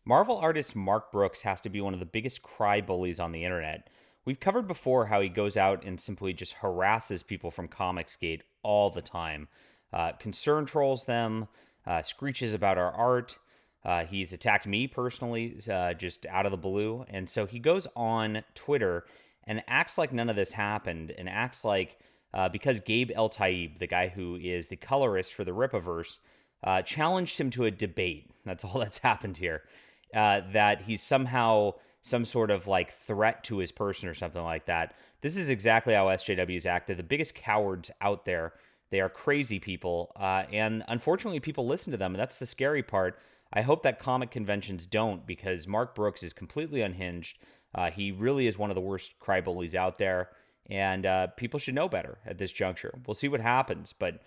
Marvel artist Mark Brooks has to be one of the biggest cry bullies on the internet. We've covered before how he goes out and simply just harasses people from Comicsgate all the time. Concern trolls them, screeches about our art. He's attacked me personally, just out of the blue. And so he goes on Twitter and acts like none of this happened and acts like because Gabe Eltaeb, the guy who is the colorist for the Rippaverse, challenged him to a debate. That's all that's happened here. That he's somehow some sort of like threat to his person or something like that. This is exactly how SJWs act. They're the biggest cowards out there. They are crazy people. And unfortunately, people listen to them. And that's the scary part. I hope that comic conventions don't, because Mark Brooks is completely unhinged. He really is one of the worst crybullies out there. And people should know better at this juncture. We'll see what happens. But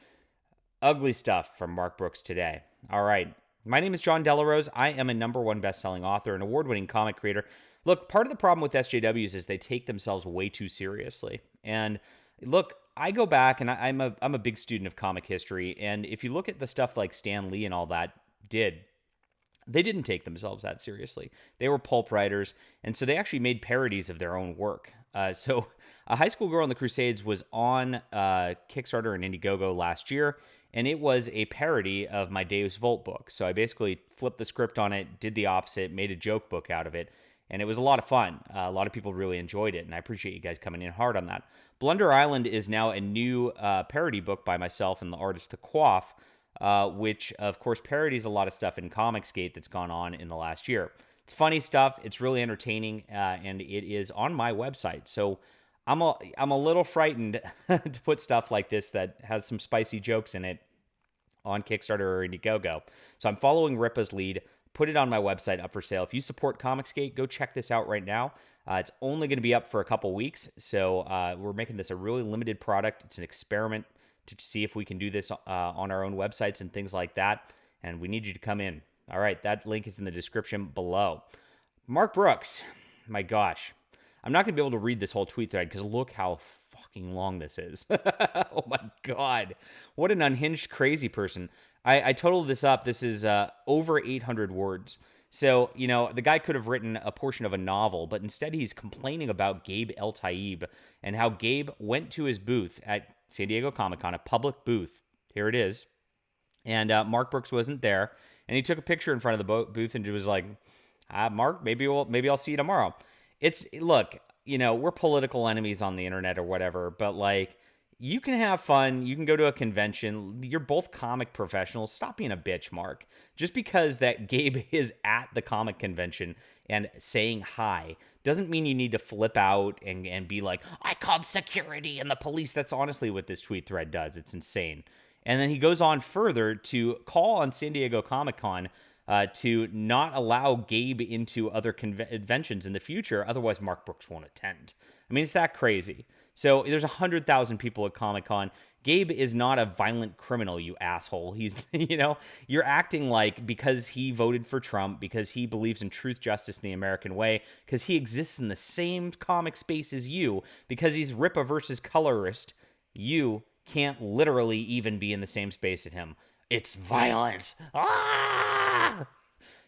ugly stuff from Mark Brooks today. All right. My name is John Delarose. I am a #1 best-selling author, an award-winning comic creator. Look, part of the problem with SJWs is they take themselves way too seriously. And look, I go back and I'm a big student of comic history. And if you look at the stuff like Stan Lee and all that did, they didn't take themselves that seriously. They were pulp writers, and so they actually made parodies of their own work. So A High School Girl in the Crusades was on Kickstarter and Indiegogo last year, and it was a parody of my Deus Volt book. So I basically flipped the script on it, did the opposite, made a joke book out of it, and it was a lot of fun. A lot of people really enjoyed it, and I appreciate you guys coming in hard on that. Blunder Island is now a new parody book by myself and the artist The Quaff, which, of course, parodies a lot of stuff in Comicsgate that's gone on in the last year. It's funny stuff. It's really entertaining, and it is on my website. So I'm a little frightened to put stuff like this that has some spicy jokes in it on Kickstarter or Indiegogo. So I'm following Rippa's lead. Put it on my website up for sale. If you support Comicsgate, go check this out right now. It's only going to be up for a couple weeks, so we're making this a really limited product. It's an experiment to see if we can do this on our own websites and things like that. And we need you to come in. All right, that link is in the description below. Mark Brooks, my gosh. I'm not going to be able to read this whole tweet thread because look how fucking long this is. Oh my God. What an unhinged, crazy person. I totaled this up. This is over 800 words. So, the guy could have written a portion of a novel, but instead he's complaining about Gabe Eltaeb and how Gabe went to his booth at San Diego Comic-Con, a public booth. Here it is. And Mark Brooks wasn't there. And he took a picture in front of the booth and was like, Mark, maybe I'll see you tomorrow. Look, we're political enemies on the internet or whatever, but like, you can have fun. You can go to a convention. You're both comic professionals. Stop being a bitch, Mark. Just because that Gabe is at the comic convention and saying hi doesn't mean you need to flip out and be like, I called security and the police. That's honestly what this tweet thread does. It's insane. And then he goes on further to call on San Diego Comic-Con to not allow Gabe into other conventions in the future. Otherwise, Mark Brooks won't attend. I mean, it's that crazy. So there's 100,000 people at Comic-Con. Gabe is not a violent criminal, you asshole. He's, you're acting like because he voted for Trump, because he believes in truth, justice, and the American way, because he exists in the same comic space as you, because he's Rippaverse's colorist, you can't literally even be in the same space as him. It's violence. Ah!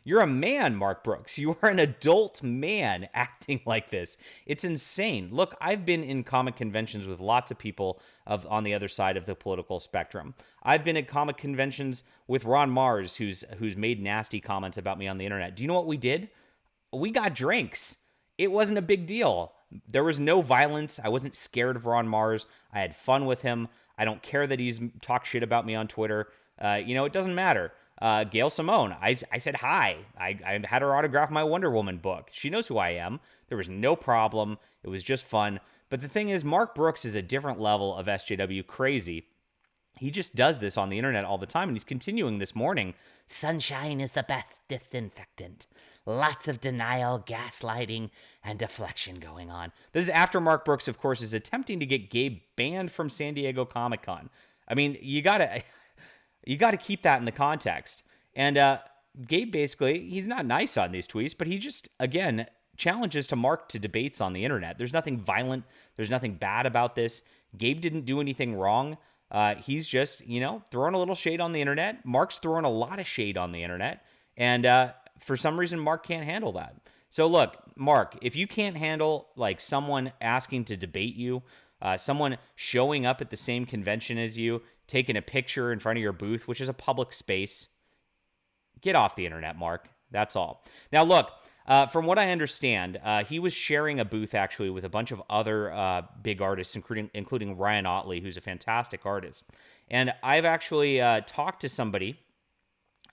You're a man, Mark Brooks. You are an adult man acting like this. It's insane. Look, I've been in comic conventions with lots of people on the other side of the political spectrum. I've been at comic conventions with Ron Mars, who's made nasty comments about me on the internet. Do you know what we did? We got drinks. It wasn't a big deal. There was no violence. I wasn't scared of Ron Mars. I had fun with him. I don't care that he's talked shit about me on Twitter. It doesn't matter. Gail Simone, I said hi. I had her autograph my Wonder Woman book. She knows who I am. There was no problem. It was just fun. But the thing is, Mark Brooks is a different level of SJW crazy. He just does this on the internet all the time, and he's continuing this morning. Sunshine is the best disinfectant. Lots of denial, gaslighting, and deflection going on. This is after Mark Brooks, of course, is attempting to get Gabe banned from San Diego Comic-Con. I mean, you gotta keep that in the context. And Gabe basically, he's not nice on these tweets, but he just, again, challenges to Mark to debates on the internet. There's nothing violent. There's nothing bad about this. Gabe didn't do anything wrong. He's just, throwing a little shade on the internet. Mark's throwing a lot of shade on the internet. And for some reason, Mark can't handle that. So look, Mark, if you can't handle like someone asking to debate you, someone showing up at the same convention as you, taking a picture in front of your booth, which is a public space, get off the internet, Mark. That's all. Now, look, from what I understand, he was sharing a booth actually with a bunch of other big artists, including Ryan Otley, who's a fantastic artist. And I've actually talked to somebody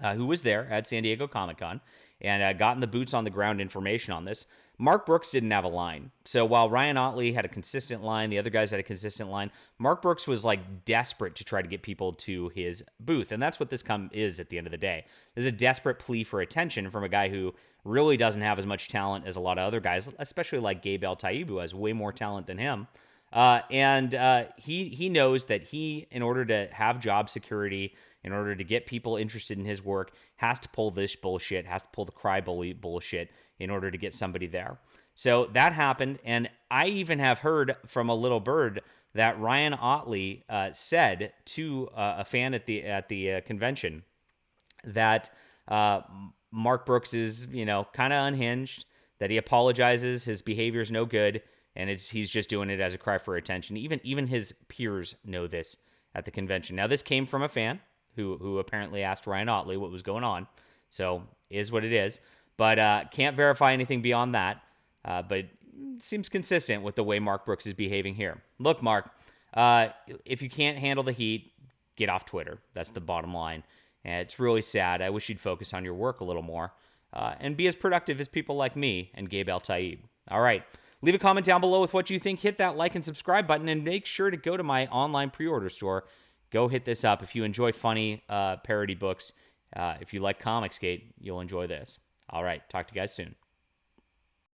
who was there at San Diego Comic-Con and gotten the boots on the ground information on this. Mark Brooks didn't have a line. So while Ryan Otley had a consistent line, the other guys had a consistent line, Mark Brooks was like desperate to try to get people to his booth. And that's what this is at the end of the day. There's a desperate plea for attention from a guy who really doesn't have as much talent as a lot of other guys, especially like Gabe Eltaeb, who has way more talent than him. He knows that he, in order to have job security, in order to get people interested in his work, has to pull this bullshit, has to pull the cry bully bullshit in order to get somebody there. So that happened, and I even have heard from a little bird that Ryan Otley said to a fan at the convention that Mark Brooks is, kind of unhinged, that he apologizes, his behavior is no good, and he's just doing it as a cry for attention. Even his peers know this at the convention. Now, this came from a fan who apparently asked Ryan Otley what was going on. So, is what it is. But can't verify anything beyond that. But it seems consistent with the way Mark Brooks is behaving here. Look, Mark, if you can't handle the heat, get off Twitter. That's the bottom line. And it's really sad. I wish you'd focus on your work a little more and be as productive as people like me and Gabe Eltaeb. All right. Leave a comment down below with what you think. Hit that like and subscribe button, and make sure to go to my online pre-order store. Go hit this up. If you enjoy funny parody books, if you like Comicsgate, you'll enjoy this. All right. Talk to you guys soon.